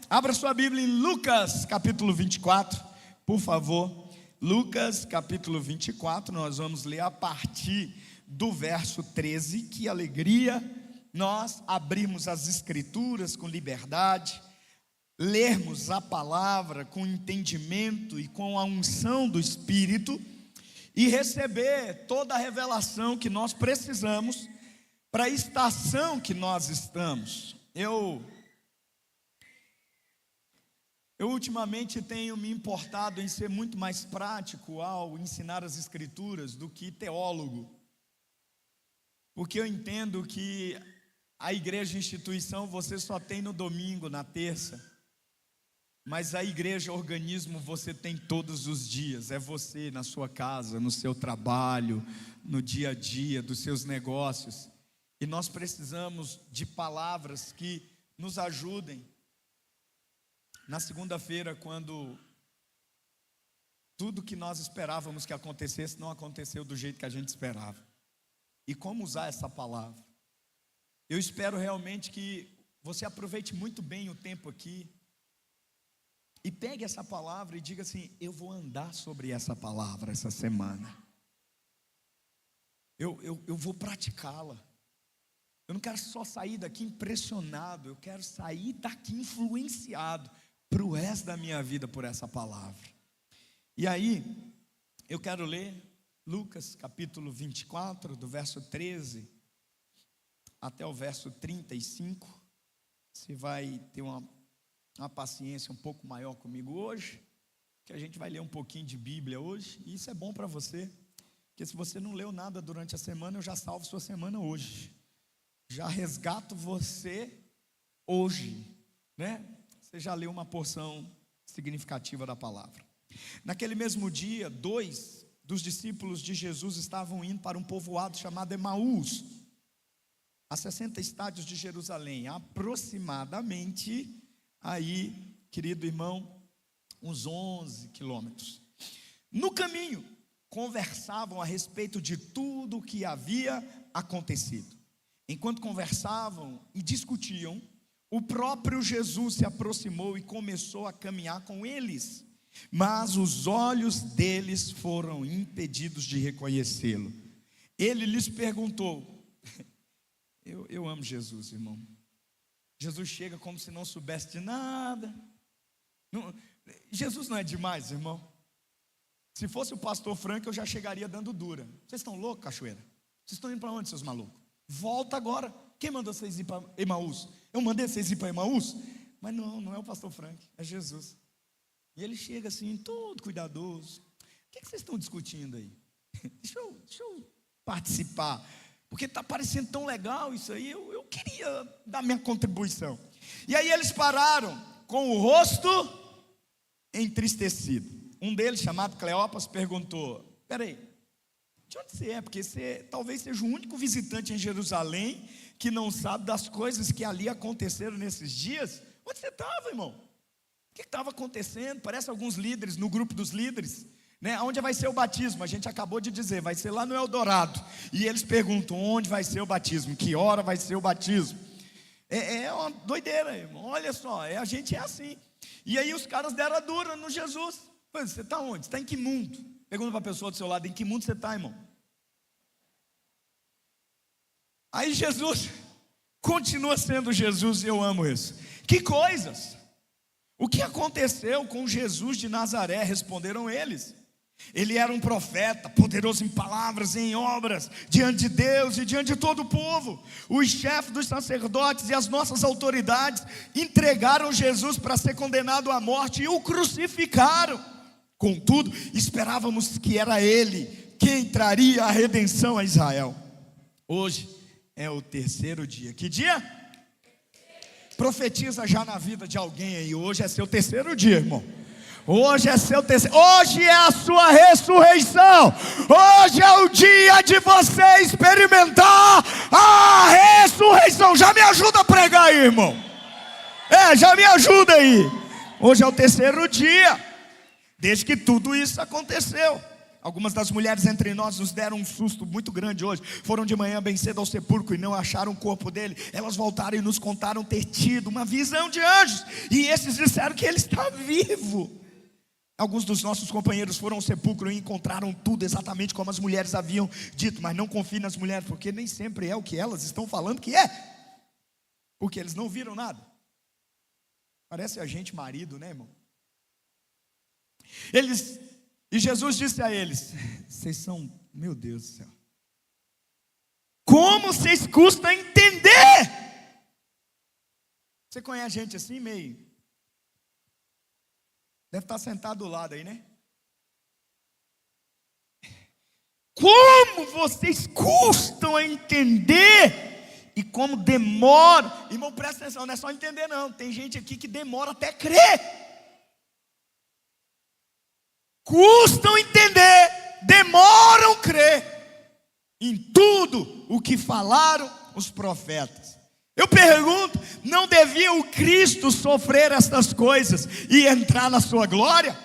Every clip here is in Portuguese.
Abra sua Bíblia em Lucas capítulo 24, por favor. Lucas capítulo 24, nós vamos ler a partir do verso 13. Que alegria nós abrirmos as Escrituras com liberdade, lermos a palavra com entendimento e com a unção do Espírito, e receber toda a revelação que nós precisamos para a estação que nós estamos. Eu ultimamente tenho me importado em ser muito mais prático ao ensinar as Escrituras do que teólogo, porque eu entendo que a igreja instituição você só tem no domingo, na terça, mas a igreja organismo você tem todos os dias. É você na sua casa, no seu trabalho, no dia a dia dos seus negócios, e nós precisamos de palavras que nos ajudem. Na segunda-feira, quando tudo que nós esperávamos que acontecesse não aconteceu do jeito que a gente esperava, e como usar essa palavra? Eu espero realmente que você aproveite muito bem o tempo aqui e pegue essa palavra e diga assim: eu vou andar sobre essa palavra essa semana, eu vou praticá-la. Eu não quero só sair daqui impressionado, eu quero sair daqui influenciado para o resto da minha vida por essa palavra. E aí, eu quero ler Lucas capítulo 24, do verso 13 até o verso 35. Você vai ter uma paciência um pouco maior comigo hoje, que a gente vai ler um pouquinho de Bíblia hoje, e isso é bom para você, porque se você não leu nada durante a semana, eu já salvo sua semana hoje, já resgato você hoje, né? Você já leu uma porção significativa da palavra. Naquele mesmo dia, 2 dos discípulos de Jesus estavam indo para um povoado chamado Emaús, a 60 estádios de Jerusalém, aproximadamente, aí, querido irmão, uns 11 quilômetros. No caminho, conversavam a respeito de tudo o que havia acontecido. Enquanto conversavam e discutiam, o próprio Jesus se aproximou e começou a caminhar com eles, mas os olhos deles foram impedidos de reconhecê-lo. Ele lhes perguntou, eu amo Jesus, irmão. Jesus chega como se não soubesse de nada. Jesus não é demais, irmão. Se fosse o pastor Frank, eu já chegaria dando dura. Vocês estão loucos, cachoeira? Vocês estão indo para onde, seus malucos? Volta agora. Quem mandou vocês ir para Emaús? Eu mandei vocês ir para Emaús? Mas não é o pastor Frank, é Jesus. E ele chega assim, todo cuidadoso. O que vocês estão discutindo aí? Deixa eu participar, porque está parecendo tão legal isso aí. Eu queria dar minha contribuição. E aí eles pararam com o rosto entristecido. Um deles, chamado Cleopas, perguntou: peraí, de onde você é? Porque você talvez seja o único visitante em Jerusalém que não sabe das coisas que ali aconteceram nesses dias. Onde você estava, irmão? O que estava acontecendo? Parece alguns líderes no grupo dos líderes, né? Onde vai ser o batismo? A gente acabou de dizer, vai ser lá no Eldorado. E eles perguntam, onde vai ser o batismo? Que hora vai ser o batismo? É uma doideira, irmão. Olha só, a gente é assim. E aí os caras deram a dura no Jesus. Você está onde? Você está em que mundo? Pergunta para a pessoa do seu lado, em que mundo você está, irmão? Aí Jesus continua sendo Jesus, e eu amo isso. Que coisas? O que aconteceu com Jesus de Nazaré? Responderam eles. Ele era um profeta, poderoso em palavras e em obras, diante de Deus e diante de todo o povo. Os chefes dos sacerdotes e as nossas autoridades entregaram Jesus para ser condenado à morte e o crucificaram. Contudo, esperávamos que era Ele quem traria a redenção a Israel. Hoje é o terceiro dia. Que dia? Profetiza já na vida de alguém aí. Hoje é seu terceiro dia, irmão. Hoje é seu terceiro. Hoje é a sua ressurreição. Hoje é o dia de você experimentar a ressurreição. Já me ajuda a pregar aí, irmão. Já me ajuda aí. Hoje é o terceiro dia desde que tudo isso aconteceu. Algumas das mulheres entre nós nos deram um susto muito grande hoje. Foram de manhã bem cedo ao sepulcro e não acharam o corpo dele. Elas voltaram e nos contaram ter tido uma visão de anjos, e esses disseram que ele está vivo. Alguns dos nossos companheiros foram ao sepulcro e encontraram tudo exatamente como as mulheres haviam dito. Mas não confie nas mulheres, porque nem sempre é o que elas estão falando que é, porque eles não viram nada. Parece a gente marido, né, irmão? E Jesus disse a eles: vocês são, meu Deus do céu, como vocês custam entender? Você conhece gente assim, meio? Deve estar sentado do lado aí, né? Como vocês custam a entender, e como demora. Irmão, presta atenção, não é só entender não. Tem gente aqui que demora até crer. Custam entender, demoram a crer em tudo o que falaram os profetas. Eu pergunto, não devia o Cristo sofrer estas coisas e entrar na sua glória?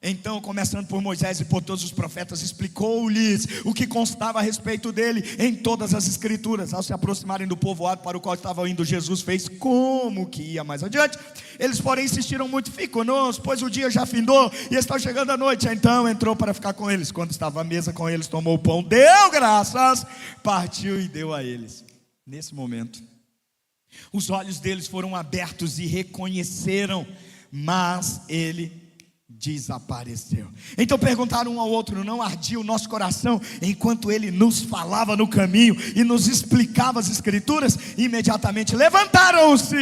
Então, começando por Moisés e por todos os profetas, explicou-lhes o que constava a respeito dele em todas as escrituras. Ao se aproximarem do povoado para o qual estava indo, Jesus fez como que ia mais adiante. Eles, porém, insistiram muito: fique conosco, pois o dia já findou e está chegando a noite. Então entrou para ficar com eles. Quando estava à mesa com eles, tomou o pão, deu graças, partiu e deu a eles. Nesse momento, os olhos deles foram abertos e reconheceram, mas ele desapareceu. Então perguntaram um ao outro: não ardia o nosso coração enquanto ele nos falava no caminho e nos explicava as escrituras? Imediatamente levantaram-se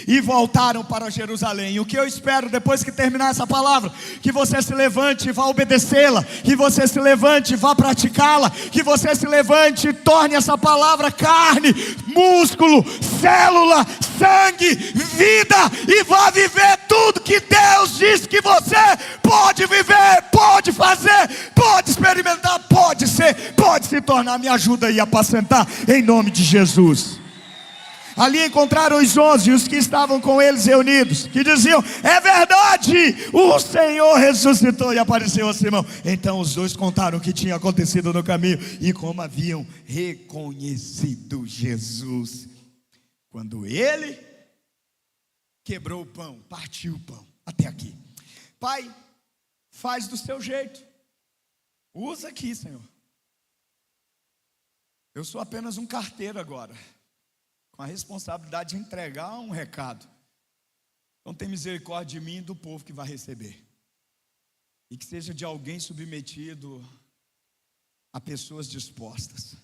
e voltaram para Jerusalém. O que eu espero depois que terminar essa palavra? Que você se levante e vá obedecê-la, que você se levante e vá praticá-la, que você se levante e torne essa palavra carne, músculo, célula, sangue, vida, e vá viver tudo que Deus disse que você pode viver, pode fazer, pode experimentar, pode ser, pode se tornar. Me ajuda aí a apacentar, em nome de Jesus. Ali encontraram os 11, os que estavam com eles reunidos, que diziam: é verdade, o Senhor ressuscitou e apareceu a Simão. Então os dois contaram o que tinha acontecido no caminho e como haviam reconhecido Jesus quando ele quebrou o pão, partiu o pão. Até aqui. Pai, faz do seu jeito, usa aqui, Senhor. Eu sou apenas um carteiro agora, com a responsabilidade de entregar um recado. Então tem misericórdia de mim e do povo que vai receber, e que seja de alguém submetido a pessoas dispostas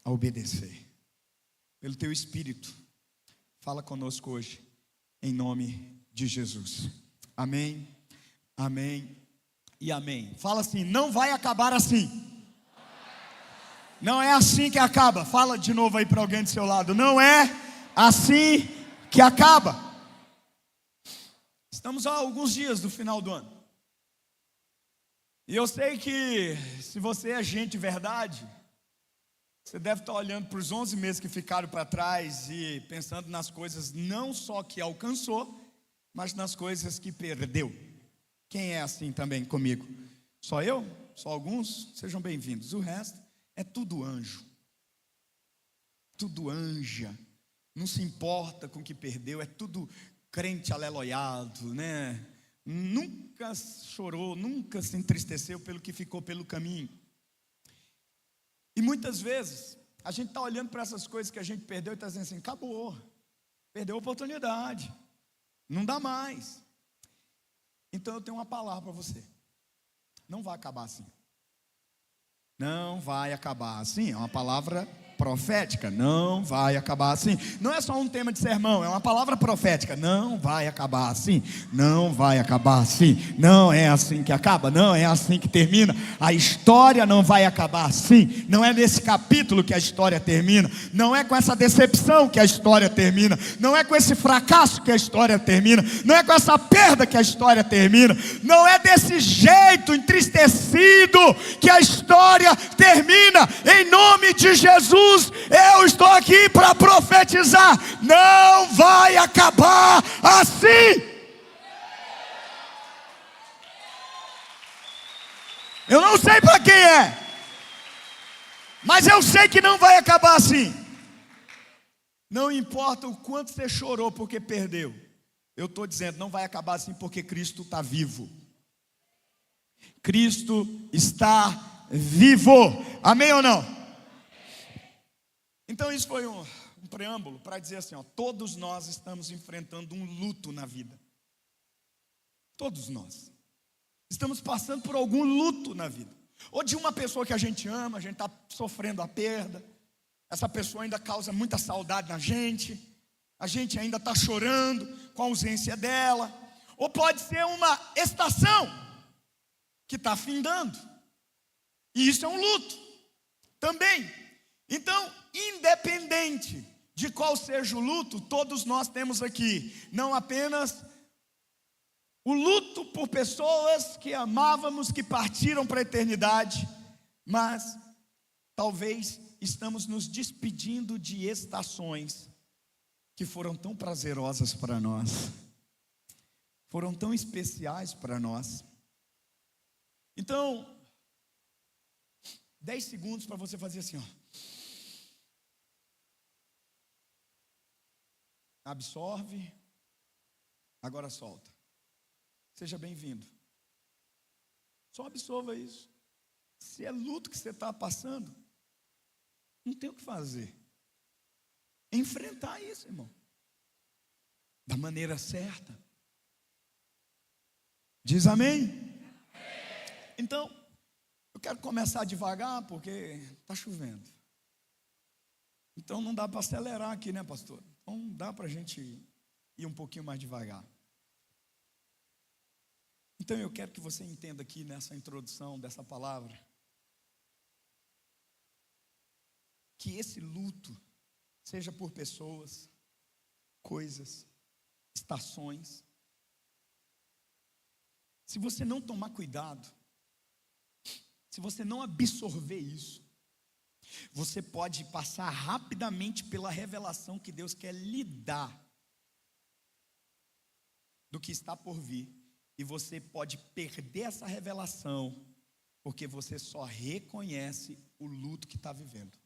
a obedecer. Pelo teu Espírito, fala conosco hoje, em nome de Jesus. Amém, amém e amém. Fala assim: não vai acabar assim. Não é assim que acaba. Fala de novo aí para alguém do seu lado: não é assim que acaba. Estamos há alguns dias do final do ano, e eu sei que se você é gente de verdade, você deve estar olhando para os 11 meses que ficaram para trás e pensando nas coisas não só que alcançou, mas nas coisas que perdeu. Quem é assim também comigo? Só eu? Só alguns? Sejam bem-vindos. O resto é tudo anjo, tudo anja, não se importa com o que perdeu, é tudo crente aleluiado, né? Nunca chorou, nunca se entristeceu pelo que ficou pelo caminho. E muitas vezes a gente está olhando para essas coisas que a gente perdeu e está dizendo assim: acabou, perdeu a oportunidade, não dá mais. Então eu tenho uma palavra para você: não vai acabar assim. Não vai acabar assim. É uma palavra profética: não vai acabar assim. Não é só um tema de sermão, é uma palavra profética: não vai acabar assim, não vai acabar assim. Não é assim que acaba, não é assim que termina. A história não vai acabar assim. Não é nesse capítulo que a história termina, não é com essa decepção que a história termina, não é com esse fracasso que a história termina, não é com essa perda que a história termina, não é desse jeito entristecido que a história termina. Em nome de Jesus, eu estou aqui para profetizar: não vai acabar assim. Eu não sei para quem é, mas eu sei que não vai acabar assim. Não importa o quanto você chorou porque perdeu, eu estou dizendo, não vai acabar assim porque Cristo está vivo. Cristo está vivo. Amém ou não? Então isso foi um preâmbulo para dizer assim, todos nós estamos enfrentando um luto na vida. Todos nós estamos passando por algum luto na vida. Ou de uma pessoa que a gente ama, a gente está sofrendo a perda. Essa pessoa ainda causa muita saudade na gente. A gente ainda está chorando com a ausência dela. Ou pode ser uma estação que está findando. E isso é um luto também. Então, independente de qual seja o luto, todos nós temos aqui, não apenas o luto por pessoas que amávamos, que partiram para a eternidade, mas talvez estamos nos despedindo de estações que foram tão prazerosas para nós, foram tão especiais para nós. Então, 10 segundos para você fazer assim, absorve, agora solta. Seja bem-vindo. Só absorva isso. Se é luto que você está passando, não tem o que fazer. Enfrentar isso, irmão, da maneira certa. Diz amém? Então, eu quero começar devagar porque está chovendo. Então não dá para acelerar aqui, né, pastor? Então dá para a gente ir um pouquinho mais devagar. Então eu quero que você entenda aqui nessa introdução dessa palavra, que esse luto, seja por pessoas, coisas, estações, se você não tomar cuidado, se você não absorver isso, você pode passar rapidamente pela revelação que Deus quer lhe dar do que está por vir. E você pode perder essa revelação, porque você só reconhece o luto que está vivendo.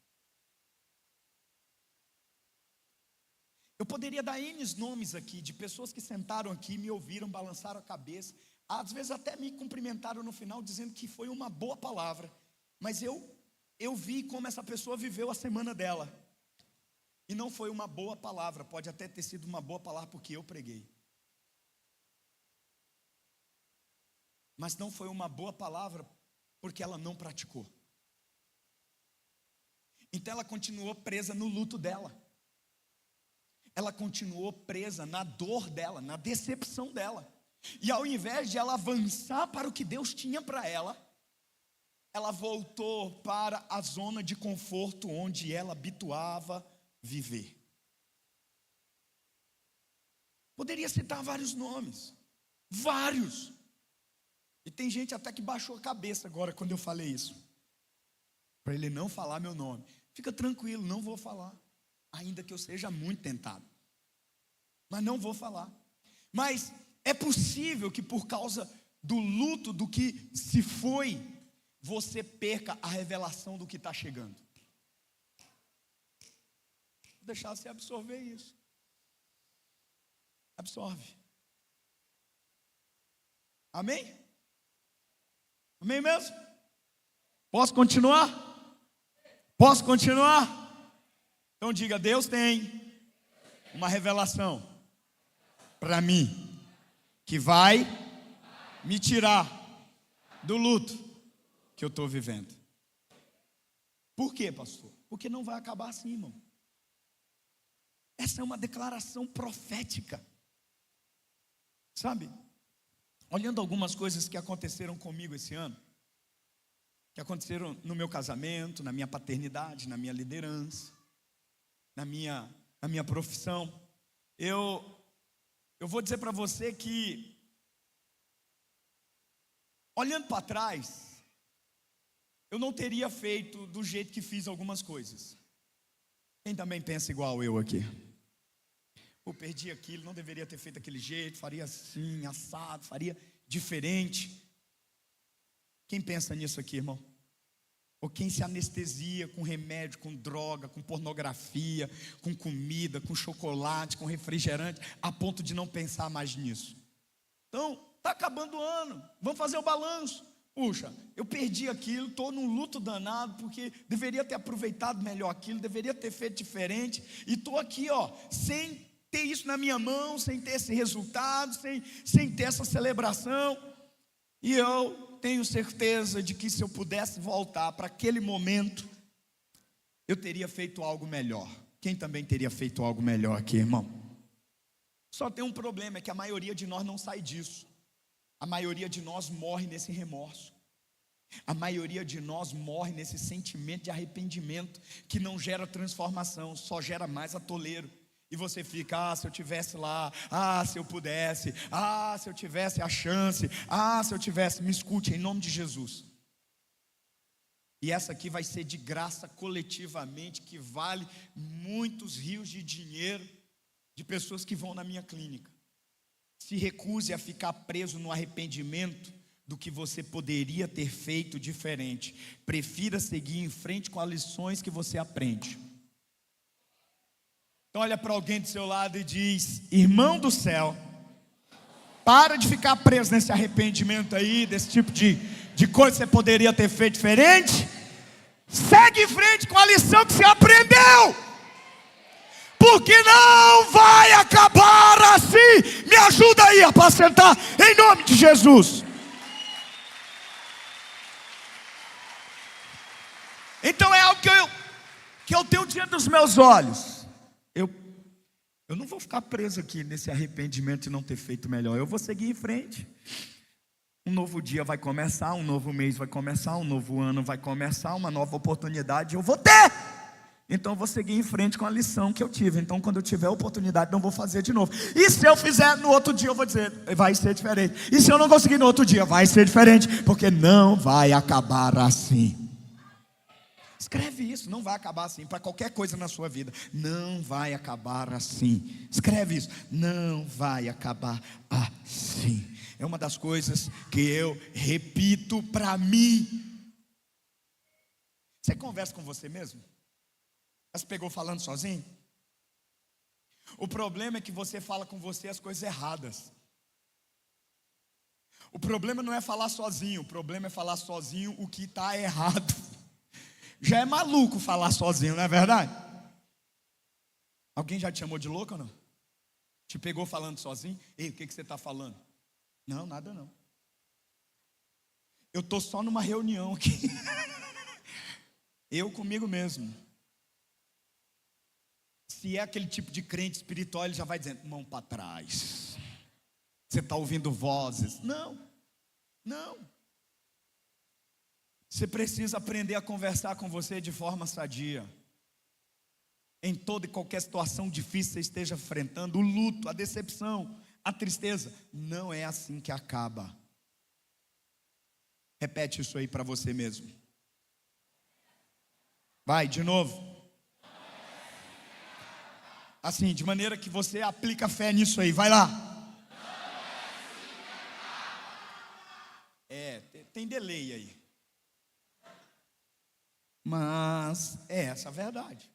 Eu poderia dar N nomes aqui, de pessoas que sentaram aqui, me ouviram, balançaram a cabeça, às vezes até me cumprimentaram no final, dizendo que foi uma boa palavra, mas eu vi como essa pessoa viveu a semana dela, e não foi uma boa palavra, pode até ter sido uma boa palavra porque eu preguei, mas não foi uma boa palavra porque ela não praticou. Então ela continuou presa no luto dela, ela continuou presa na dor dela, na decepção dela, e ao invés de ela avançar para o que Deus tinha para ela voltou para a zona de conforto onde ela habituava viver. Poderia citar vários nomes, vários. E tem gente até que baixou a cabeça agora quando eu falei isso, para ele não falar meu nome. Fica tranquilo, não vou falar, ainda que eu seja muito tentado, mas não vou falar. Mas é possível que por causa do luto do que se foi, você perca a revelação do que está chegando. Vou deixar você absorver isso. Absorve. Amém? Amém mesmo? Posso continuar? Posso continuar? Então diga, Deus tem uma revelação para mim, que vai me tirar do luto que eu estou vivendo. Por quê, pastor? Porque não vai acabar assim, irmão. Essa é uma declaração profética. Sabe? Olhando algumas coisas que aconteceram comigo esse ano, que aconteceram no meu casamento, na minha paternidade, na minha liderança, na minha profissão, eu vou dizer para você que, olhando para trás, eu não teria feito do jeito que fiz algumas coisas. Quem também pensa igual eu aqui? Eu perdi aquilo, não deveria ter feito daquele jeito, faria assim, assado, faria diferente. Quem pensa nisso aqui, irmão? Ou quem se anestesia com remédio, com droga, com pornografia, com comida, com chocolate, com refrigerante, a ponto de não pensar mais nisso? Então, está acabando o ano, vamos fazer o balanço. Puxa, eu perdi aquilo, estou num luto danado, porque deveria ter aproveitado melhor aquilo, deveria ter feito diferente, e estou aqui, sem ter isso na minha mão, sem ter esse resultado, sem ter essa celebração. E eu tenho certeza de que se eu pudesse voltar para aquele momento, eu teria feito algo melhor. Quem também teria feito algo melhor aqui, irmão? Só tem um problema, é que a maioria de nós não sai disso. A maioria de nós morre nesse remorso. A maioria de nós morre nesse sentimento de arrependimento que não gera transformação, só gera mais atoleiro. E você fica, se eu tivesse lá, se eu pudesse, se eu tivesse a chance, se eu tivesse, me escute, em nome de Jesus. E essa aqui vai ser de graça coletivamente, que vale muitos rios de dinheiro de pessoas que vão na minha clínica. Se recuse a ficar preso no arrependimento do que você poderia ter feito diferente. Prefira seguir em frente com as lições que você aprende. Então olha para alguém do seu lado e diz: irmão do céu, para de ficar preso nesse arrependimento aí, desse tipo de coisa que você poderia ter feito diferente. Segue em frente com a lição que você aprendeu, porque não vai acabar assim. Me ajuda aí a apacentar, em nome de Jesus. Então é algo que eu tenho diante dos meus olhos. Eu não vou ficar preso aqui nesse arrependimento de não ter feito melhor. Eu vou seguir em frente. Um novo dia vai começar, um novo mês vai começar, um novo ano vai começar, uma nova oportunidade eu vou ter. Então eu vou seguir em frente com a lição que eu tive. Então quando eu tiver a oportunidade, não vou fazer de novo. E se eu fizer no outro dia, eu vou dizer, vai ser diferente. E se eu não conseguir no outro dia, vai ser diferente, porque não vai acabar assim. Escreve isso, não vai acabar assim. Para qualquer coisa na sua vida, não vai acabar assim. Escreve isso, não vai acabar assim. É uma das coisas que eu repito para mim. Você conversa com você mesmo? Você pegou falando sozinho? O problema é que você fala com você as coisas erradas. O problema não é falar sozinho, o problema é falar sozinho o que está errado. Já é maluco falar sozinho, não é verdade? Alguém já te chamou de louco ou não? Te pegou falando sozinho? Ei, o que você está falando? Não, nada não. Eu estou só numa reunião aqui. Eu comigo mesmo. Se é aquele tipo de crente espiritual, ele já vai dizendo, mão para trás. Você está ouvindo vozes. Não. Você precisa aprender a conversar com você de forma sadia. Em toda e qualquer situação difícil que você esteja enfrentando, o luto, a decepção, a tristeza, não é assim que acaba. Repete isso aí para você mesmo. Vai, de novo. Assim, de maneira que você aplica fé nisso aí, vai lá. Tem delay aí. Mas é essa a verdade.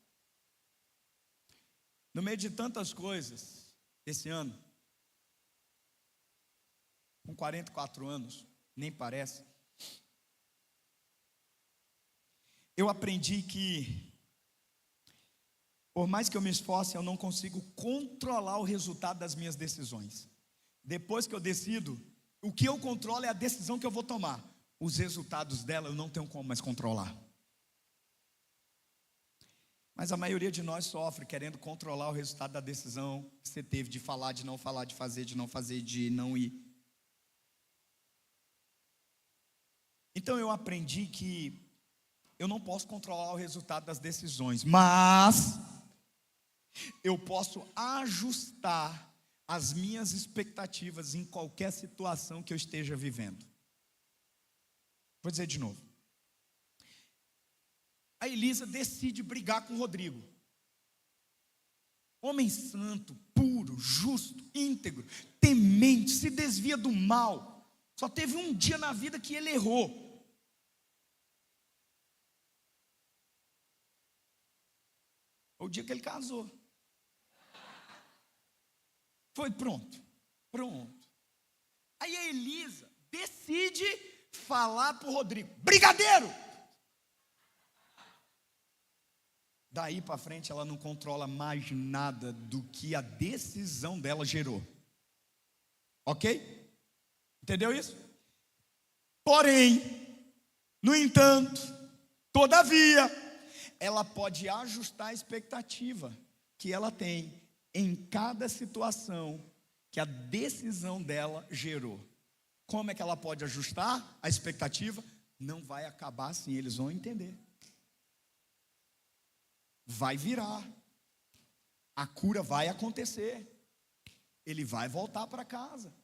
No meio de tantas coisas, esse ano, com 44 anos, nem parece, eu aprendi que, por mais que eu me esforce, eu não consigo controlar o resultado das minhas decisões. Depois que eu decido, o que eu controlo é a decisão que eu vou tomar. Os resultados dela eu não tenho como mais controlar. Mas a maioria de nós sofre querendo controlar o resultado da decisão que você teve de falar, de não falar, de fazer, de não fazer, de não ir. Então eu aprendi que eu não posso controlar o resultado das decisões, mas eu posso ajustar as minhas expectativas em qualquer situação que eu esteja vivendo. Vou dizer de novo. A Elisa decide brigar com o Rodrigo. Homem santo, puro, justo, íntegro, temente, se desvia do mal. Só teve um dia na vida que ele errou. Foi o dia que ele casou. Foi pronto. Aí a Elisa decide falar para o Rodrigo: brigadeiro! Daí para frente ela não controla mais nada do que a decisão dela gerou. Ok? Entendeu isso? Porém, no entanto, todavia, ela pode ajustar a expectativa que ela tem em cada situação que a decisão dela gerou. Como é que ela pode ajustar a expectativa? Não vai acabar assim, eles vão entender. Vai virar. A cura vai acontecer. Ele vai voltar para casa.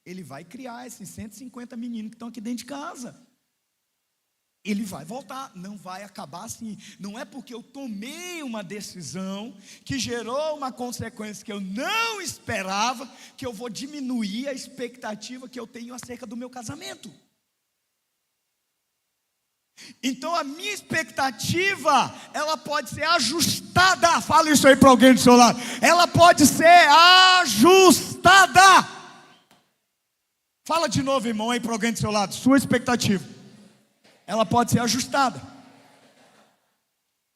Ele vai criar esses 150 meninos que estão aqui dentro de casa. Ele vai voltar, não vai acabar assim. Não é porque eu tomei uma decisão que gerou uma consequência que eu não esperava, que eu vou diminuir a expectativa que eu tenho acerca do meu casamento. Então a minha expectativa, ela pode ser ajustada. Fala isso aí para alguém do seu lado. Ela pode ser ajustada. Fala de novo, irmão, aí para alguém do seu lado. Sua expectativa, ela pode ser ajustada.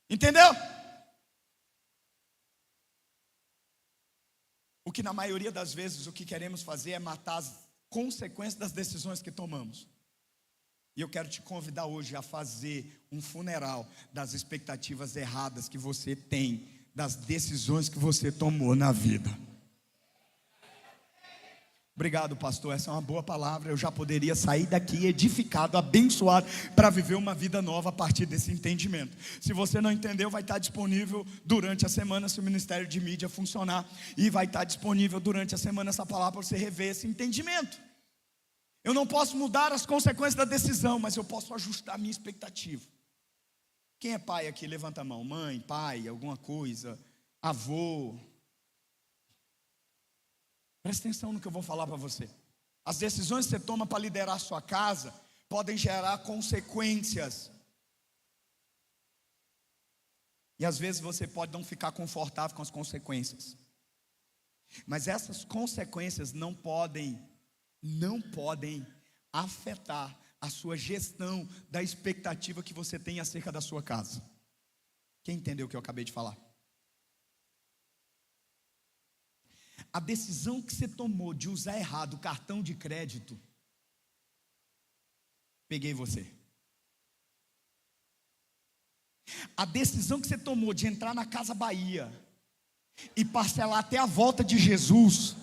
Entendeu? O que na maioria das vezes o que queremos fazer é matar as consequências das decisões que tomamos. E eu quero te convidar hoje a fazer um funeral das expectativas erradas que você tem, das decisões que você tomou na vida. Obrigado, pastor, essa é uma boa palavra. Eu já poderia sair daqui edificado, abençoado, para viver uma vida nova a partir desse entendimento. Se você não entendeu, vai estar disponível durante a semana, se o Ministério de Mídia funcionar, e vai estar disponível durante a semana essa palavra para você rever esse entendimento. Eu não posso mudar as consequências da decisão, mas eu posso ajustar a minha expectativa. Quem é pai aqui? Levanta a mão. Mãe, pai, alguma coisa, avô. Presta atenção no que eu vou falar para você. As decisões que você toma para liderar a sua casa podem gerar consequências. E às vezes você pode não ficar confortável com as consequências. Mas essas consequências não podem afetar a sua gestão da expectativa que você tem acerca da sua casa. Quem entendeu o que eu acabei de falar? A decisão que você tomou de usar errado o cartão de crédito, peguei você. A decisão que você tomou de entrar na Casa Bahia e parcelar até a volta de Jesus,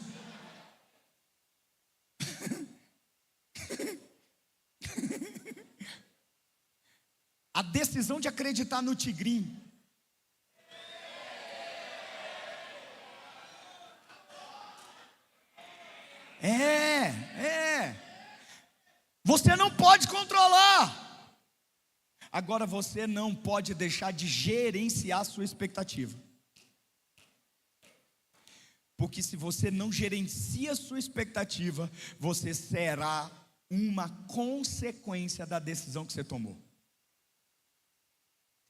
a decisão de acreditar no Tigrinho, você não pode controlar. Agora você não pode deixar de gerenciar a sua expectativa. Porque se você não gerencia a sua expectativa, você será uma consequência da decisão que você tomou.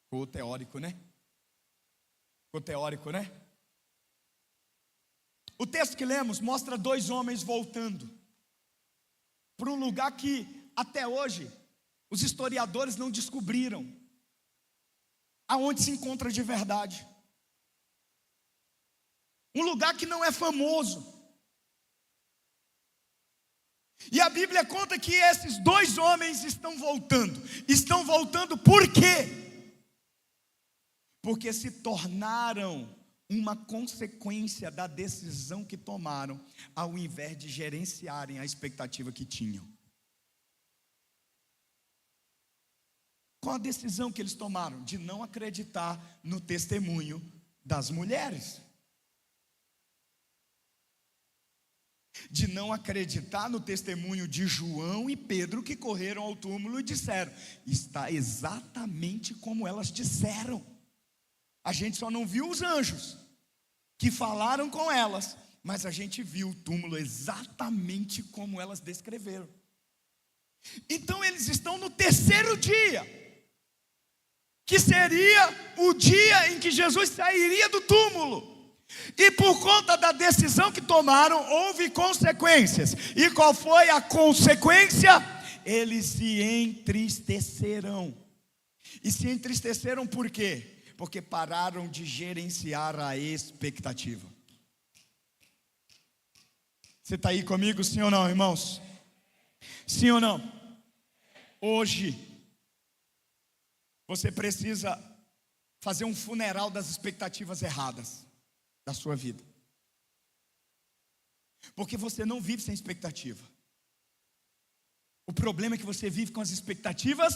Ficou teórico, né? O texto que lemos mostra dois homens voltando para um lugar que até hoje os historiadores não descobriram aonde se encontra de verdade. Um lugar que não é famoso. E a Bíblia conta que esses dois homens estão voltando. Estão voltando por quê? Porque se tornaram uma consequência da decisão que tomaram, ao invés de gerenciarem a expectativa que tinham. Qual a decisão que eles tomaram? De não acreditar no testemunho das mulheres. De não acreditar no testemunho de João e Pedro, que correram ao túmulo e disseram: está exatamente como elas disseram. A gente só não viu os anjos que falaram com elas, mas a gente viu o túmulo exatamente como elas descreveram. Então eles estão no terceiro dia. que seria o dia em que Jesus sairia do túmulo. E por conta da decisão que tomaram, houve consequências. E qual foi a consequência? Eles se entristeceram. E se entristeceram por quê? Porque pararam de gerenciar a expectativa. Você está aí comigo, sim ou não, irmãos? Sim ou não? Hoje, você precisa fazer um funeral das expectativas erradas da sua vida. Porque você não vive sem expectativa. O problema é que você vive com as expectativas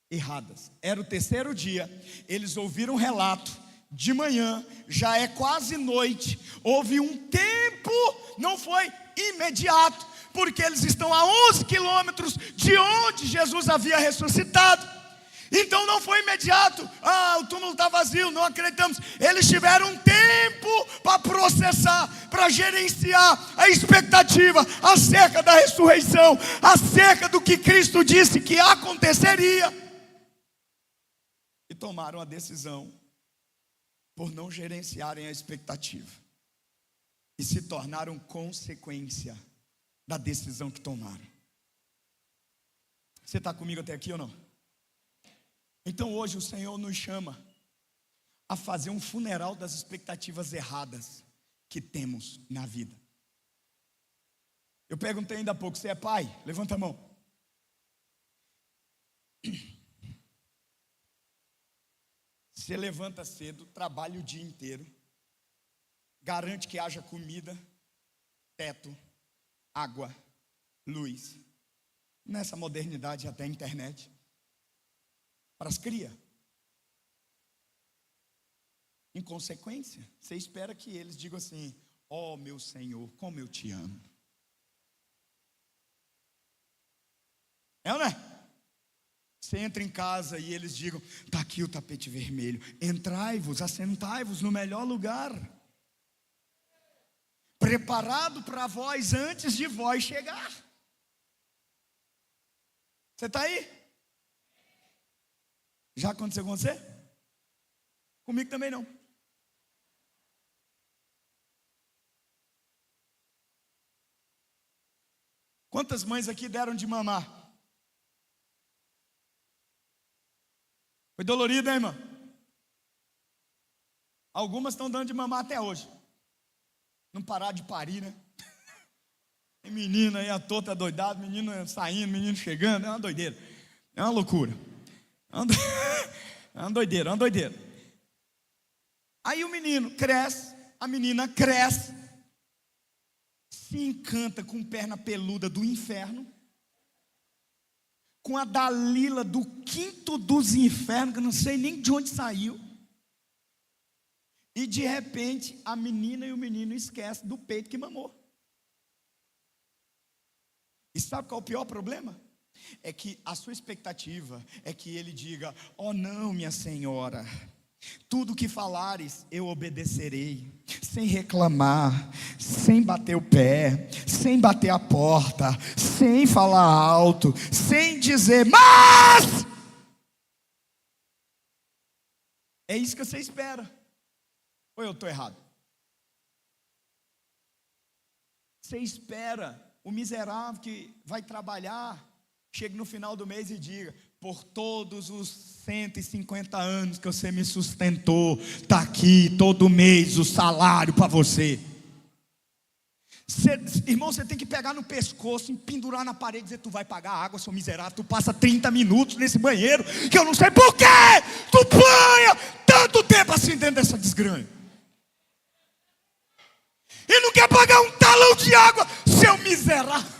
erradas. Era o terceiro dia, eles ouviram um relato, de manhã, já é quase noite, houve um tempo, não foi imediato, porque eles estão a 11 quilômetros de onde Jesus havia ressuscitado. Então não foi imediato. O túmulo está vazio, não acreditamos. Eles tiveram um tempo para processar, para gerenciar a expectativa acerca da ressurreição, acerca do que Cristo disse que aconteceria. E tomaram a decisão por não gerenciarem a expectativa, e se tornaram consequência da decisão que tomaram. Você está comigo até aqui ou não? Então hoje o Senhor nos chama a fazer um funeral das expectativas erradas que temos na vida. Eu perguntei ainda há pouco, você é pai? Levanta a mão. Você levanta cedo, trabalha o dia inteiro, garante que haja comida, teto, água, luz, nessa modernidade até a internet, para as crias. Em consequência, você espera que eles digam assim: ó meu Senhor, como eu te amo. É ou não é? Você entra em casa e eles digam: está aqui o tapete vermelho, entrai-vos, assentai-vos no melhor lugar, preparado para vós antes de vós chegar. Você está aí? Já aconteceu com você? Comigo também não. Quantas mães aqui deram de mamar? Foi dolorido, hein, irmã? Algumas estão dando de mamar até hoje. Não parar de parir, né? Tem menino aí, a tota doidado, menino saindo, menino chegando, é uma doideira. É uma loucura. É uma doideira, é uma doideira. Aí o menino cresce, a menina cresce, se encanta com perna peluda do inferno, com a Dalila do quinto dos infernos, que eu não sei nem de onde saiu. E de repente a menina e o menino esquecem do peito que mamou. E sabe qual é o pior problema? É que a sua expectativa é que ele diga: oh não, minha senhora, tudo que falares eu obedecerei, sem reclamar, sem bater o pé, sem bater a porta, sem falar alto, sem dizer mas. É isso que você espera. Ou eu estou errado? Você espera o miserável que vai trabalhar, chegue no final do mês e diga: por todos os 150 anos que você me sustentou, está aqui todo mês o salário para você. Irmão, você tem que pegar no pescoço, pendurar na parede e dizer: tu vai pagar água, seu miserável, tu passa 30 minutos nesse banheiro, que eu não sei por quê, tu banha tanto tempo assim dentro dessa desgrama. E não quer pagar um talão de água, seu miserável.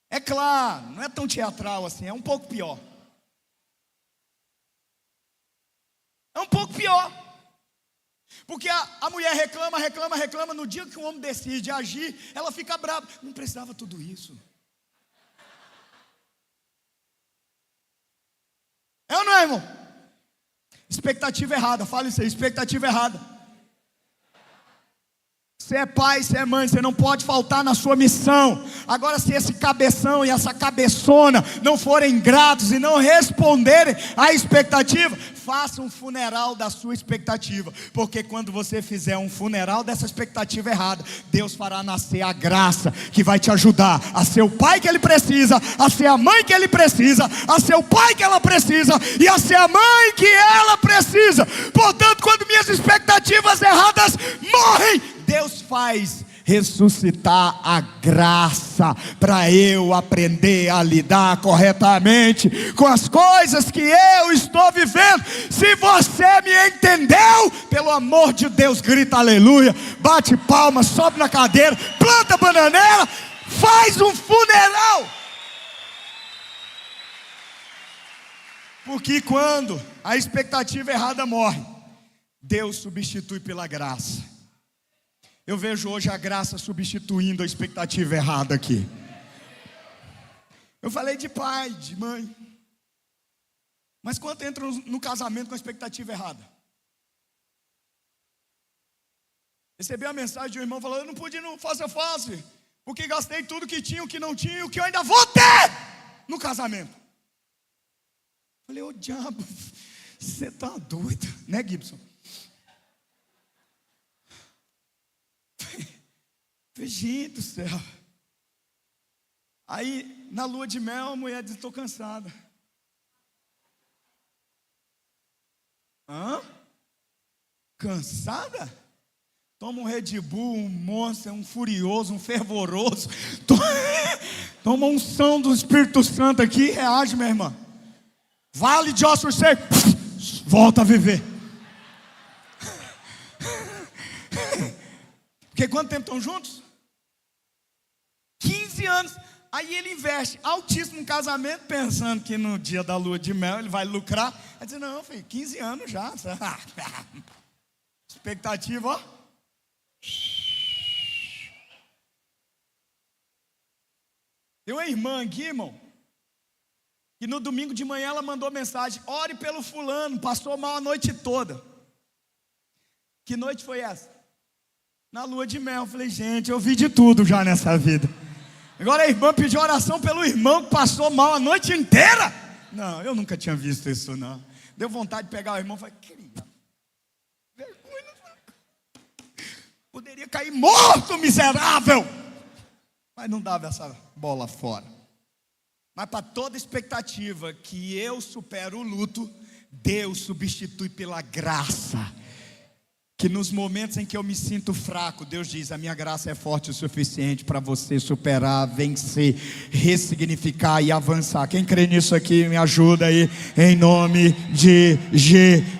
É claro, não é tão teatral assim, é um pouco pior. É um pouco pior. Porque a mulher reclama, no dia que o homem decide agir, ela fica brava. Não precisava tudo isso. É ou não é, irmão? Expectativa errada, fala isso aí, expectativa errada. Você é pai, você é mãe, você não pode faltar na sua missão. Agora, se esse cabeção e essa cabeçona não forem gratos e não responderem à expectativa, faça um funeral da sua expectativa. Porque quando você fizer um funeral dessa expectativa errada, Deus fará nascer a graça que vai te ajudar a ser o pai que Ele precisa, a ser a mãe que Ele precisa, a ser o pai que ela precisa e a ser a mãe que ela precisa. Portanto, quando minhas expectativas erradas morrem, Deus faz ressuscitar a graça para eu aprender a lidar corretamente com as coisas que eu estou vivendo. Se você me entendeu, pelo amor de Deus, grita aleluia, bate palma, sobe na cadeira, planta bananeira, faz um funeral. Porque quando a expectativa errada morre, Deus substitui pela graça. Eu vejo hoje a graça substituindo a expectativa errada aqui. Eu falei de pai, de mãe. Mas quanto entra no casamento com a expectativa errada? Recebi a mensagem de um irmão falando: eu não pude ir no face a face, porque gastei tudo que tinha, o que não tinha e o que eu ainda vou ter no casamento. Falei: ô diabo, você tá doido, né, Gibson? Gente do céu. Aí na lua de mel a mulher diz: estou cansada. Hã? Cansada? Toma um Red Bull, um Monster, um furioso, um fervoroso. Toma um unção do Espírito Santo aqui e reage, minha irmã. Vale de ossos secos, volta a viver. Porque quanto tempo estão juntos? 15 anos. Aí ele investe altíssimo no casamento, pensando que no dia da lua de mel ele vai lucrar. Aí diz: não, filho, 15 anos já. Expectativa, ó. Tem uma irmã aqui, irmão, que no domingo de manhã ela mandou mensagem: ore pelo fulano, passou mal a noite toda. Que noite foi essa? Na lua de mel. Eu falei: gente, eu vi de tudo já nessa vida. Agora a irmã pediu oração pelo irmão que passou mal a noite inteira. Não, eu nunca tinha visto isso não. Deu vontade de pegar o irmão e falei: querida, vergonha, poderia cair morto, miserável. Mas não dava essa bola fora. Mas para toda expectativa que eu supero o luto, Deus substitui pela graça. Que nos momentos em que eu me sinto fraco, Deus diz: a minha graça é forte o suficiente para você superar, vencer, ressignificar e avançar. Quem crê nisso aqui, me ajuda aí, em nome de Jesus.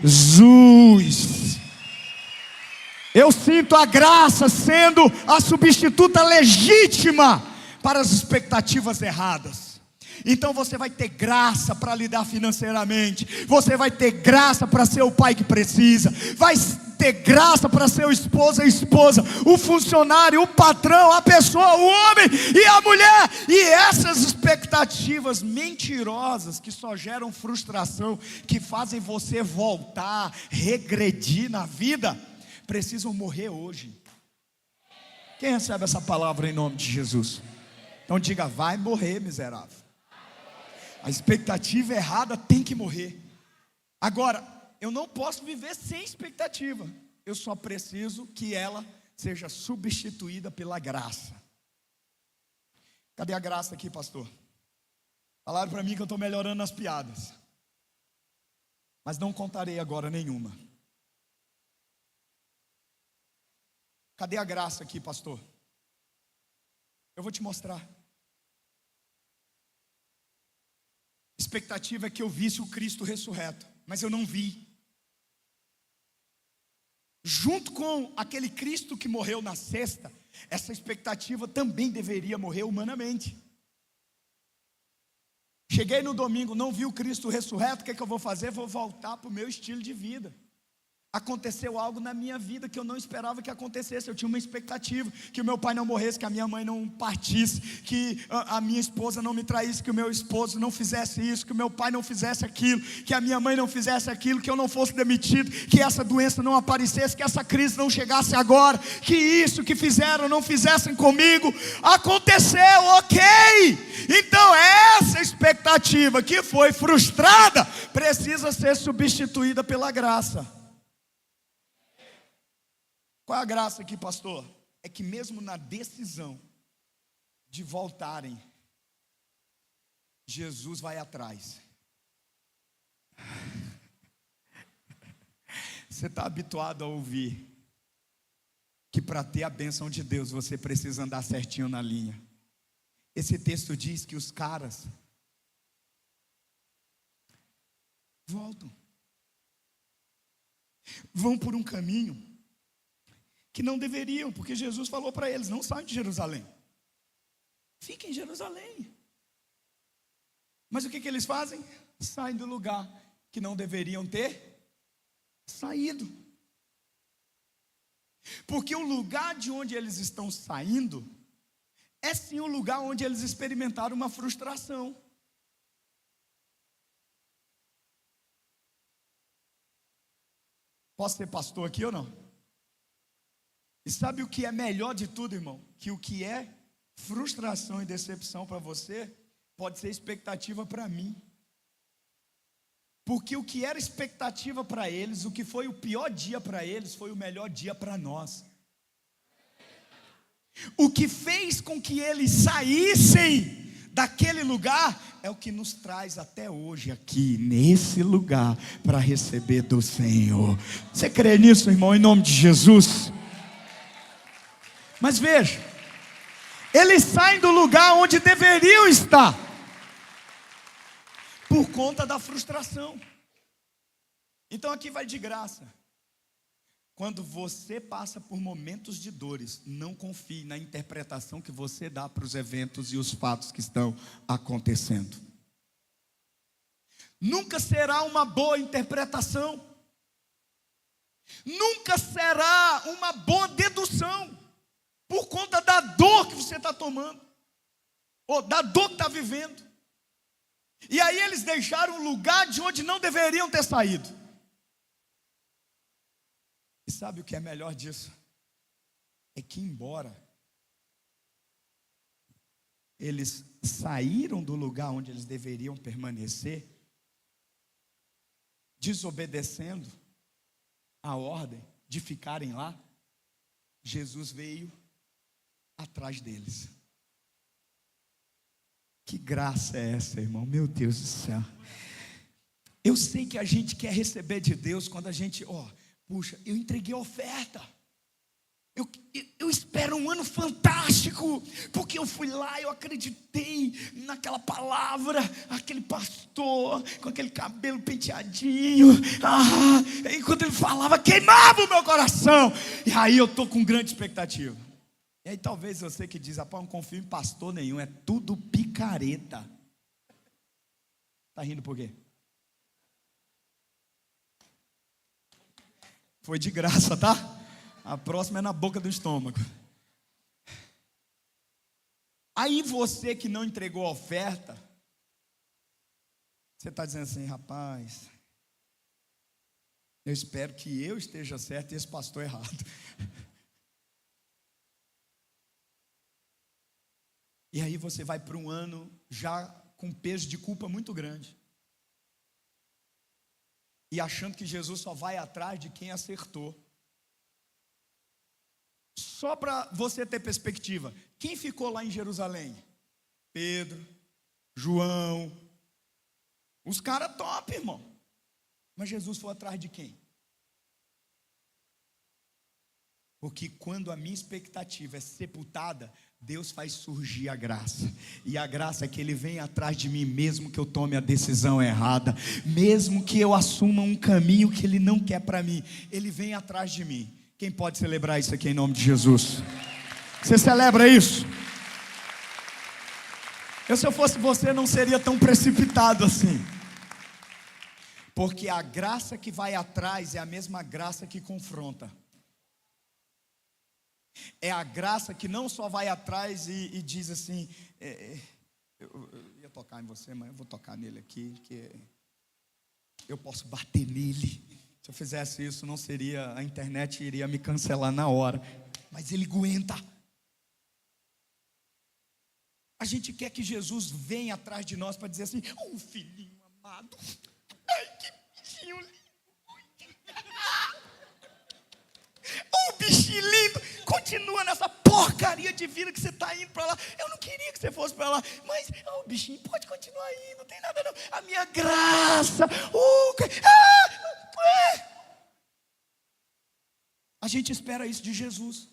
Eu sinto a graça sendo a substituta legítima para as expectativas erradas. Então você vai ter graça para lidar financeiramente, você vai ter graça para ser o pai que precisa, vai ter graça para ser o esposo e a esposa, o funcionário, o patrão, a pessoa, o homem e a mulher. E essas expectativas mentirosas que só geram frustração, que fazem você voltar, regredir na vida, precisam morrer hoje. Quem recebe essa palavra em nome de Jesus? Então diga: vai morrer, miserável. A expectativa errada tem que morrer. Agora, eu não posso viver sem expectativa. Eu só preciso que ela seja substituída pela graça. Cadê a graça aqui, pastor? Falaram para mim que eu estou melhorando nas piadas, mas não contarei agora nenhuma. Cadê a graça aqui, pastor? Eu vou te mostrar. Expectativa é que eu visse o Cristo ressurreto, mas eu não vi. Junto com aquele Cristo que morreu na sexta, essa expectativa também deveria morrer humanamente. Cheguei no domingo, não vi o Cristo ressurreto, o que é que eu vou fazer? Vou voltar para o meu estilo de vida. Aconteceu algo na minha vida que eu não esperava que acontecesse. Eu tinha uma expectativa, que o meu pai não morresse, que a minha mãe não partisse, que a minha esposa não me traísse, que o meu esposo não fizesse isso, que o meu pai não fizesse aquilo, que a minha mãe não fizesse aquilo, que eu não fosse demitido, que essa doença não aparecesse, que essa crise não chegasse agora, que isso que fizeram não fizessem comigo. Aconteceu, ok. Então essa expectativa que foi frustrada precisa ser substituída pela graça. Qual é a graça aqui, pastor? É que mesmo na decisão de voltarem, Jesus vai atrás. Você está habituado a ouvir que para ter a bênção de Deus você precisa andar certinho na linha. Esse texto diz que os caras voltam, vão por um caminho que não deveriam, porque Jesus falou para eles: não saiam de Jerusalém, fiquem em Jerusalém. Mas o que eles fazem? Saem do lugar que não deveriam ter saído. Porque o lugar de onde eles estão saindo é sim o lugar onde eles experimentaram uma frustração. Posso ser pastor aqui ou não? E sabe o que é melhor de tudo, irmão? Que o que é frustração e decepção para você pode ser expectativa para mim. Porque o que era expectativa para eles, o que foi o pior dia para eles, foi o melhor dia para nós. O que fez com que eles saíssem daquele lugar é o que nos traz até hoje aqui, nesse lugar, para receber do Senhor. Você crê nisso, irmão, em nome de Jesus? Mas veja, eles saem do lugar onde deveriam estar, por conta da frustração. Então aqui vai de graça. Quando você passa por momentos de dores, não confie na interpretação que você dá para os eventos e os fatos que estão acontecendo. Nunca será uma boa interpretação. Nunca será uma boa dedução, por conta da dor que você está tomando, ou da dor que está vivendo. E aí eles deixaram o lugar de onde não deveriam ter saído. E sabe o que é melhor disso? É que embora eles saíram do lugar onde eles deveriam permanecer, desobedecendo a ordem de ficarem lá, Jesus veio atrás deles. Que graça é essa, irmão? Meu Deus do céu. Eu sei que a gente quer receber de Deus quando a gente, puxa, eu entreguei a oferta, eu espero um ano fantástico, porque eu fui lá, eu acreditei naquela palavra, aquele pastor com aquele cabelo penteadinho, enquanto ele falava, queimava o meu coração, e aí eu estou com grande expectativa. E aí talvez você que diz: rapaz, não confio em pastor nenhum, é tudo picareta. Está rindo por quê? Foi de graça, tá? A próxima é na boca do estômago. Aí você que não entregou a oferta, você está dizendo assim: rapaz, eu espero que eu esteja certo e esse pastor errado. E aí você vai para um ano já com peso de culpa muito grande, e achando que Jesus só vai atrás de quem acertou. Só para você ter perspectiva, quem ficou lá em Jerusalém? Pedro, João, os caras top, irmão. Mas Jesus foi atrás de quem? Porque quando a minha expectativa é sepultada, Deus faz surgir a graça. E a graça é que Ele vem atrás de mim, mesmo que eu tome a decisão errada, mesmo que eu assuma um caminho que Ele não quer para mim, Ele vem atrás de mim. Quem pode celebrar isso aqui em nome de Jesus? Você celebra isso? Se eu fosse você, não seria tão precipitado assim. Porque a graça que vai atrás é a mesma graça que confronta. É a graça que não só vai atrás e diz assim, eu ia tocar em você, mas eu vou tocar nele aqui, que eu posso bater nele. Se eu fizesse isso, não seria, a internet iria me cancelar na hora. Mas ele aguenta. A gente quer que Jesus venha atrás de nós para dizer assim, filhinho amado, ai que bichinho lindo. Bichinho lindo, continua nessa porcaria de vida que você está indo para lá. Eu não queria que você fosse para lá, mas bichinho, pode continuar aí, não tem nada não. A minha graça, a gente espera isso de Jesus.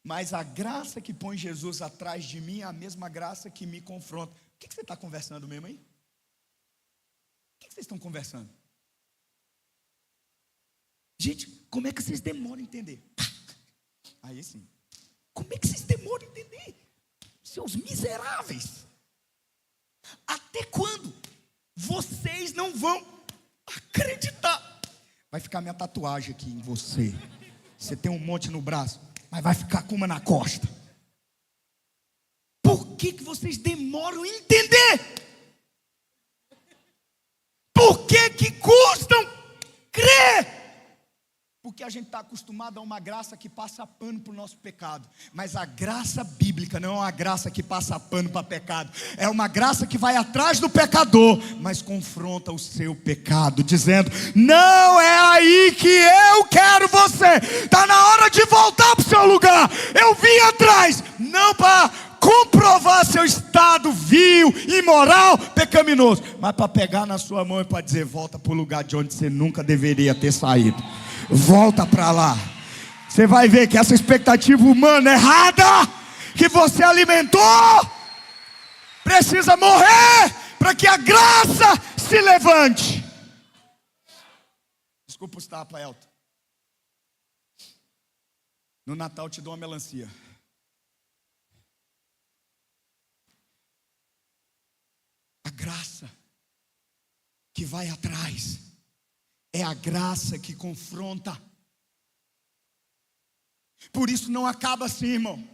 Mas a graça que põe Jesus atrás de mim é a mesma graça que me confronta. O que você está conversando mesmo aí? O que vocês estão conversando? Gente, como é que vocês demoram a entender? Aí sim. Como é que vocês demoram a entender? Seus miseráveis. Até quando vocês não vão acreditar? Vai ficar minha tatuagem aqui em você. Você tem um monte no braço, mas vai ficar com uma na costa. Por que vocês demoram a entender? Por que custam crer? Porque a gente está acostumado a uma graça que passa pano para o nosso pecado. Mas a graça bíblica não é uma graça que passa pano para pecado. É uma graça que vai atrás do pecador, mas confronta o seu pecado, dizendo, não é aí que eu quero você. Está na hora de voltar para o seu lugar. Eu vim atrás, não para comprovar seu estado vil, imoral, pecaminoso, mas para pegar na sua mão e para dizer, volta para o lugar de onde você nunca deveria ter saído. Volta para lá. Você vai ver que essa expectativa humana errada que você alimentou precisa morrer para que a graça se levante. Desculpa os tapas, Elton. No Natal te dou uma melancia. A graça que vai atrás é a graça que confronta. Por isso não acaba assim, irmão.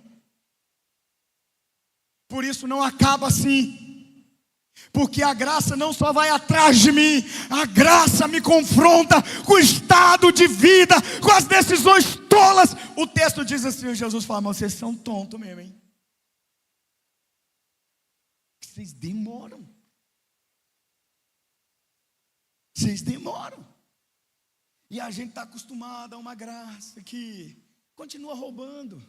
Por isso não acaba assim. Porque a graça não só vai atrás de mim, a graça me confronta com o estado de vida, com as decisões tolas. O texto diz assim, Jesus fala, mas vocês são tontos mesmo, hein? Vocês demoram. Vocês demoram. E a gente está acostumado a uma graça que continua roubando.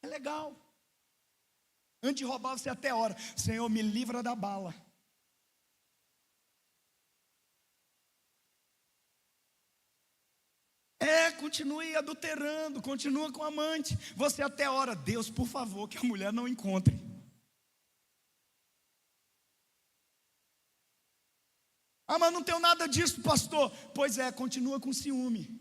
É legal. Antes de roubar, você até ora, Senhor, me livra da bala. Continue adulterando, continua com amante. Você até ora, Deus, por favor, que a mulher não encontre. Mas não tenho nada disso, pastor. Pois é, continua com ciúme.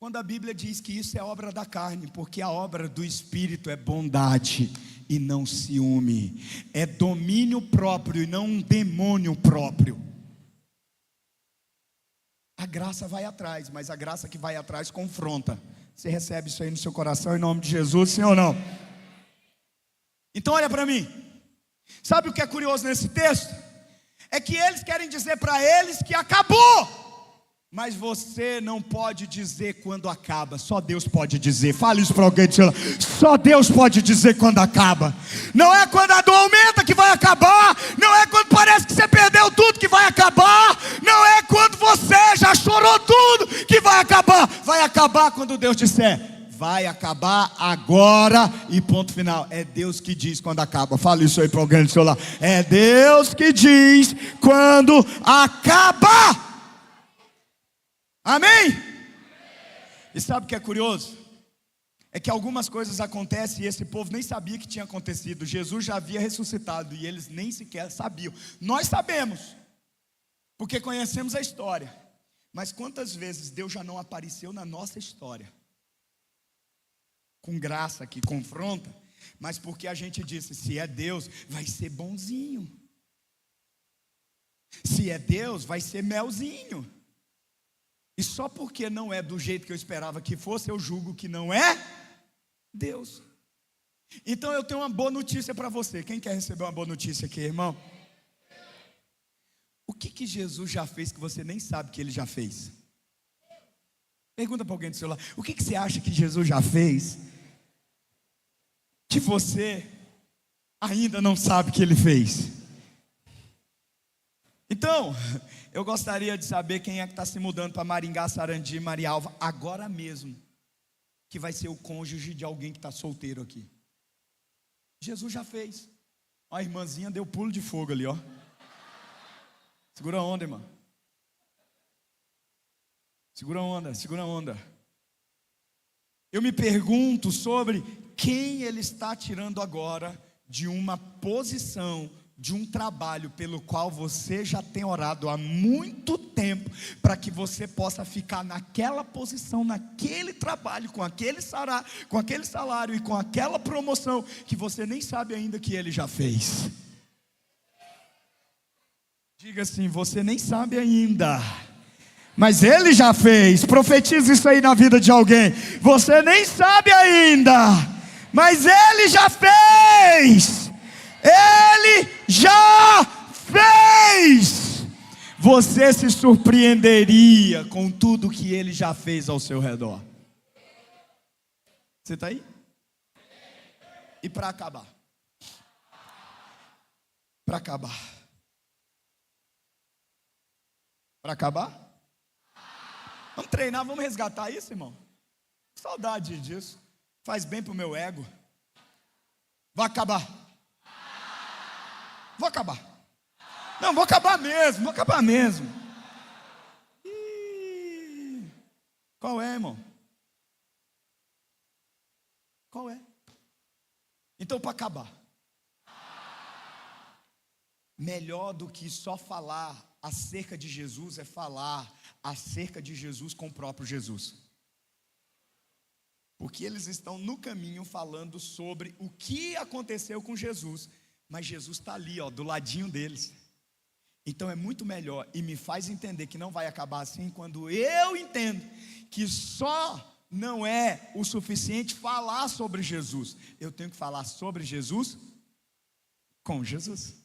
Quando a Bíblia diz que isso é obra da carne, porque a obra do Espírito é bondade e não ciúme. É domínio próprio e não um demônio próprio. A graça vai atrás, mas a graça que vai atrás confronta. Você recebe isso aí no seu coração em nome de Jesus, sim ou não? Então olha para mim. Sabe o que é curioso nesse texto? É que eles querem dizer para eles que acabou. Mas você não pode dizer quando acaba. Só Deus pode dizer. Fale isso para alguém. Só Deus pode dizer quando acaba. Não é quando a dor aumenta que vai acabar. Não é quando parece que você perdeu tudo que vai acabar. Não é quando você já chorou tudo que vai acabar. Vai acabar quando Deus disser, vai acabar agora e ponto final. É Deus que diz quando acaba. Fala isso aí para alguém do seu lado. É Deus que diz quando acaba. Amém? E sabe o que é curioso? É que algumas coisas acontecem e esse povo nem sabia que tinha acontecido. Jesus já havia ressuscitado e eles nem sequer sabiam. Nós sabemos, porque conhecemos a história. Mas quantas vezes Deus já não apareceu na nossa história? Com graça que confronta, mas porque a gente disse, se é Deus, vai ser bonzinho. Se é Deus, vai ser melzinho. E só porque não é do jeito que eu esperava que fosse, eu julgo que não é Deus. Então eu tenho uma boa notícia para você. Quem quer receber uma boa notícia aqui, irmão? O que Jesus já fez que você nem sabe que Ele já fez? Pergunta para alguém do seu lado. O que você acha que Jesus já fez que você ainda não sabe que Ele fez? Então, eu gostaria de saber quem é que está se mudando para Maringá, Sarandi, Marialva, agora mesmo, que vai ser o cônjuge de alguém que está solteiro aqui. Jesus já fez. Ó, a irmãzinha deu pulo de fogo ali, ó. Segura a onda, irmão. Segura a onda, segura a onda. Eu me pergunto sobre quem Ele está tirando agora de uma posição, de um trabalho pelo qual você já tem orado há muito tempo, para que você possa ficar naquela posição, naquele trabalho, com aquele salário e com aquela promoção, que você nem sabe ainda que Ele já fez. Diga assim: você nem sabe ainda, mas Ele já fez. Profetiza isso aí na vida de alguém. Você nem sabe ainda, mas Ele já fez. Ele já fez. Você se surpreenderia com tudo que Ele já fez ao seu redor. Você está aí? E para acabar, para acabar, vamos treinar, vamos resgatar isso, irmão. Saudade disso, faz bem para o meu ego. Vai acabar. Vou acabar. Não, vou acabar mesmo. Qual é, irmão? Qual é? Então, para acabar, melhor do que só falar acerca de Jesus é falar acerca de Jesus com o próprio Jesus. Porque eles estão no caminho falando sobre o que aconteceu com Jesus, mas Jesus está ali, ó, do ladinho deles. Então é muito melhor, e me faz entender que não vai acabar assim, quando eu entendo que só não é o suficiente falar sobre Jesus. Eu tenho que falar sobre Jesus com Jesus.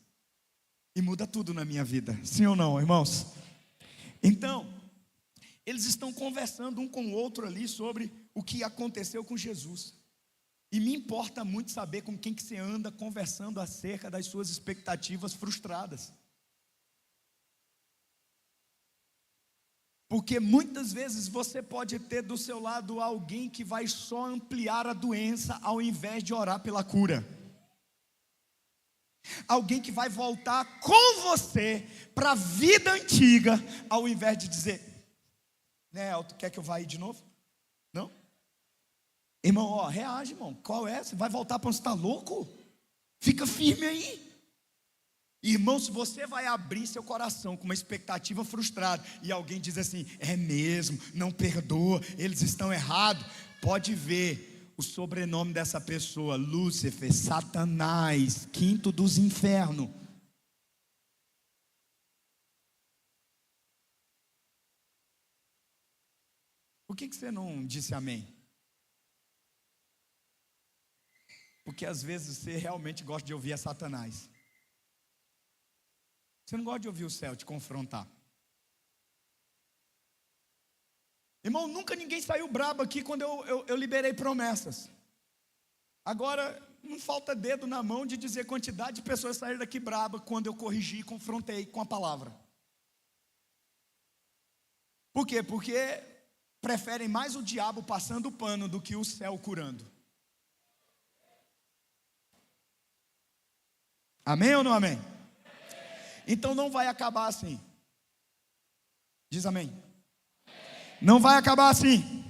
E muda tudo na minha vida, sim ou não, irmãos? Então, eles estão conversando um com o outro ali sobre o que aconteceu com Jesus. E me importa muito saber com quem que você anda conversando acerca das suas expectativas frustradas. Porque muitas vezes você pode ter do seu lado alguém que vai só ampliar a doença ao invés de orar pela cura. Alguém que vai voltar com você para a vida antiga, ao invés de dizer: né, Elton, quer que eu vá aí de novo? Não? Irmão, ó, reage, irmão. Qual é? Você vai voltar para onde você está louco? Fica firme aí. Irmão, se você vai abrir seu coração com uma expectativa frustrada e alguém diz assim: é mesmo, não perdoa, eles estão errados, pode ver o sobrenome dessa pessoa: Lúcifer, Satanás, quinto dos infernos. Por que você não disse amém? Porque às vezes você realmente gosta de ouvir a Satanás. Você não gosta de ouvir o céu te confrontar. Irmão, nunca ninguém saiu brabo aqui quando eu liberei promessas. Agora, não falta dedo na mão de dizer quantidade de pessoas saíram daqui braba quando eu corrigi e confrontei com a palavra. Por quê? Porque preferem mais o diabo passando o pano do que o céu curando. Amém ou não amém? Então não vai acabar assim. Diz amém. Não vai acabar assim.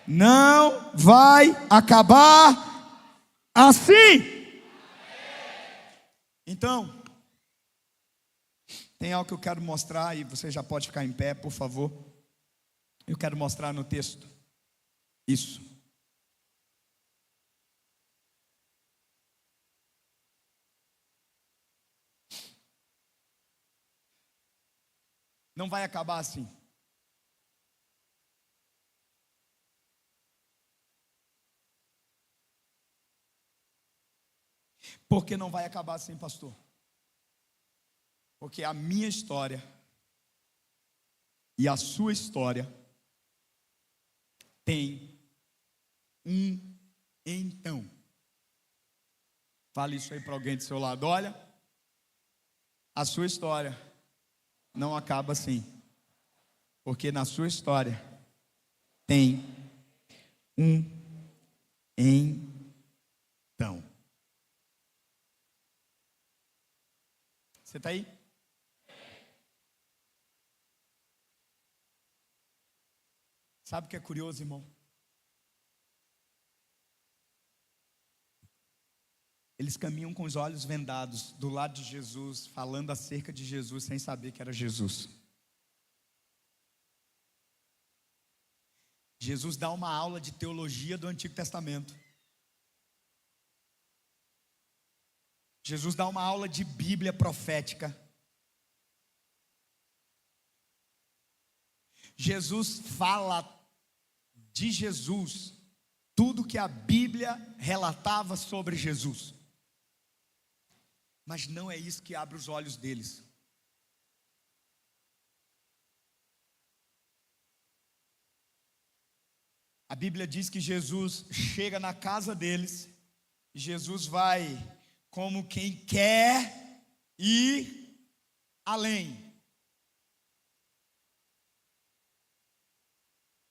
Não vai acabar assim. Então, tem algo que eu quero mostrar, e você já pode ficar em pé, por favor. Eu quero mostrar no texto isso. não vai acabar assim. Por que não vai acabar assim, pastor? Porque a minha história e a sua história tem um então. Fale isso aí para alguém do seu lado. Olha, a sua história não acaba assim. Porque na sua história tem um então. Você está aí? Sabe o que é curioso, irmão? Eles caminham com os olhos vendados do lado de Jesus, falando acerca de Jesus sem saber que era Jesus. Jesus dá uma aula de teologia do Antigo Testamento. Jesus dá uma aula de Bíblia profética. Jesus fala de Jesus tudo que a Bíblia relatava sobre Jesus. Mas não é isso que abre os olhos deles. A Bíblia diz que Jesus chega na casa deles, e Jesus vai como quem quer ir além.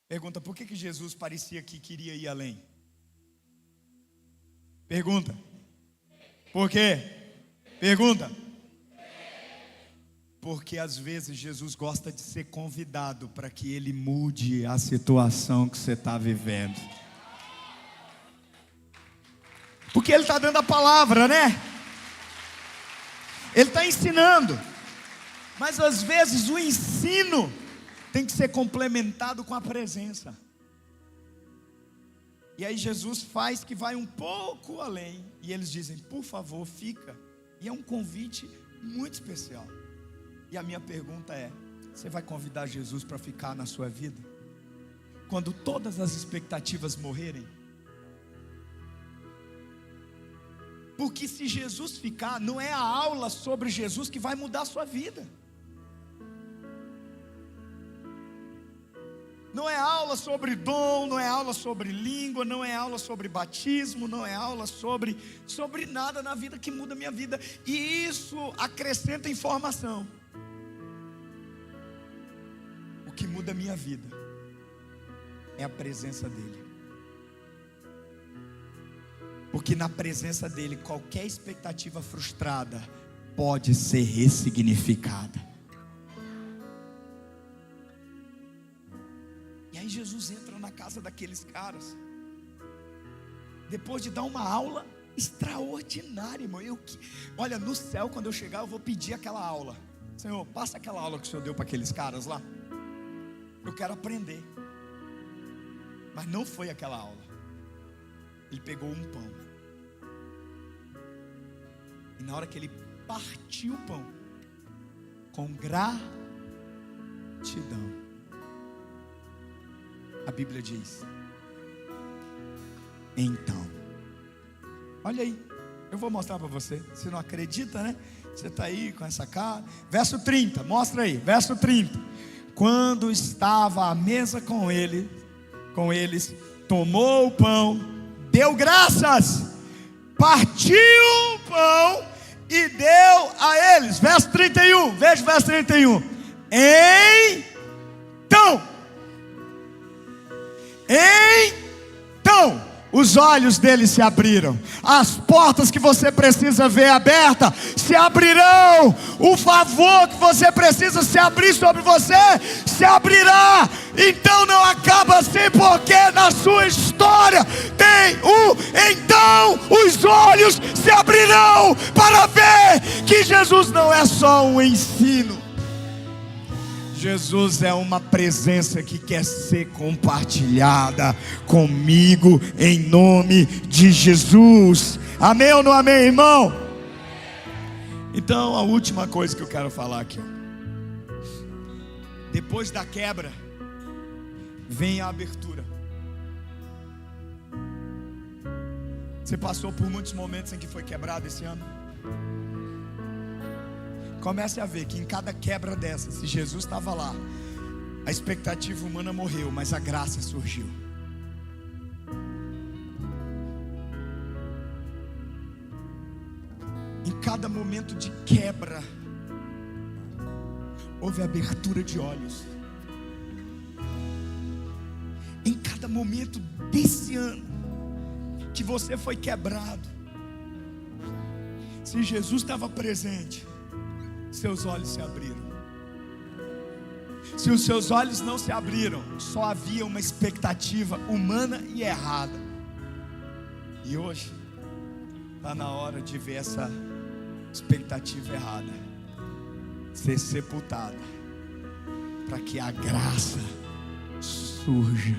Pergunta, por que Jesus parecia que queria ir além? Pergunta. Por quê? Pergunta. Porque às vezes Jesus gosta de ser convidado para que Ele mude a situação que você está vivendo. Porque Ele está dando a palavra, né? Ele está ensinando. Mas às vezes o ensino tem que ser complementado com a presença. E aí Jesus faz que vai um pouco além. E eles dizem, por favor, fica. E é um convite muito especial. E a minha pergunta é, você vai convidar Jesus para ficar na sua vida? Quando todas as expectativas morrerem? Porque se Jesus ficar, não é a aula sobre Jesus que vai mudar a sua vida. Não é aula sobre dom, não é aula sobre língua, não é aula sobre batismo, não é aula sobre nada na vida que muda a minha vida. E isso acrescenta informação. O que muda a minha vida é a presença dEle. Porque na presença dEle, qualquer expectativa frustrada pode ser ressignificada. E aí Jesus entra na casa daqueles caras, depois de dar uma aula extraordinária, irmão. Olha, no céu, quando eu chegar, eu vou pedir aquela aula. Senhor, passa aquela aula que o Senhor deu para aqueles caras lá. Eu quero aprender. Mas não foi aquela aula. Ele pegou um pão, e na hora que ele partiu o pão, com gratidão, a Bíblia diz, então, olha aí, eu vou mostrar para você. Você não acredita, né? Você está aí com essa cara. Verso 30, mostra aí, verso 30. Quando estava à mesa com eles, tomou o pão, deu graças, partiu o pão e deu a eles. Verso 31, veja o verso 31. Então, os olhos dele se abriram. As portas que você precisa ver abertas se abrirão. O favor que você precisa se abrir sobre você se abrirá. Então não acaba assim, porque na sua história tem então os olhos se abrirão para ver que Jesus não é só um ensino. Jesus é uma presença que quer ser compartilhada comigo em nome de Jesus. Amém ou não amém, irmão? Então a última coisa que eu quero falar aqui, Depois da quebra, vem a abertura. Você passou por muitos momentos em que foi quebrado esse ano? Comece a ver que em cada quebra dessa, se Jesus estava lá, a expectativa humana morreu, mas a graça surgiu. Em cada momento de quebra, houve abertura de olhos. Em cada momento desse ano que você foi quebrado, se Jesus estava presente, seus olhos se abriram. Se os seus olhos não se abriram, só havia uma expectativa humana e errada. E hoje está na hora de ver essa expectativa errada ser sepultada, para que a graça surja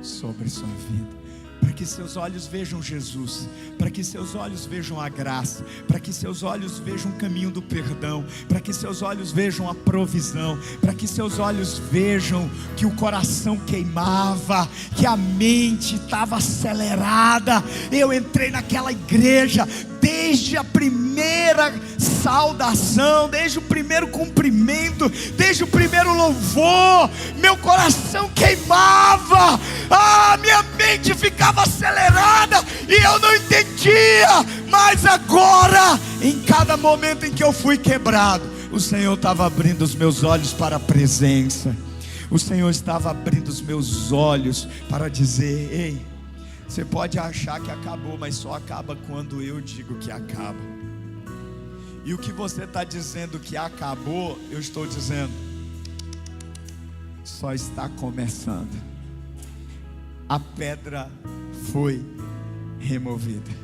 sobre sua vida, para que seus olhos vejam Jesus, para que seus olhos vejam a graça, para que seus olhos vejam o caminho do perdão, para que seus olhos vejam a provisão, para que seus olhos vejam que o coração queimava, que a mente estava acelerada. Eu entrei naquela igreja desde a primeira saudação, desde o primeiro cumprimento, desde o primeiro louvor, meu coração queimava, minha mente ficava acelerada e eu não entendia. Mas agora, em cada momento em que eu fui quebrado, o Senhor estava abrindo os meus olhos para a presença. O Senhor estava abrindo os meus olhos para dizer: ei, você pode achar que acabou, mas só acaba quando eu digo que acaba. E o que você está dizendo que acabou, eu estou dizendo, só está começando. A pedra foi removida.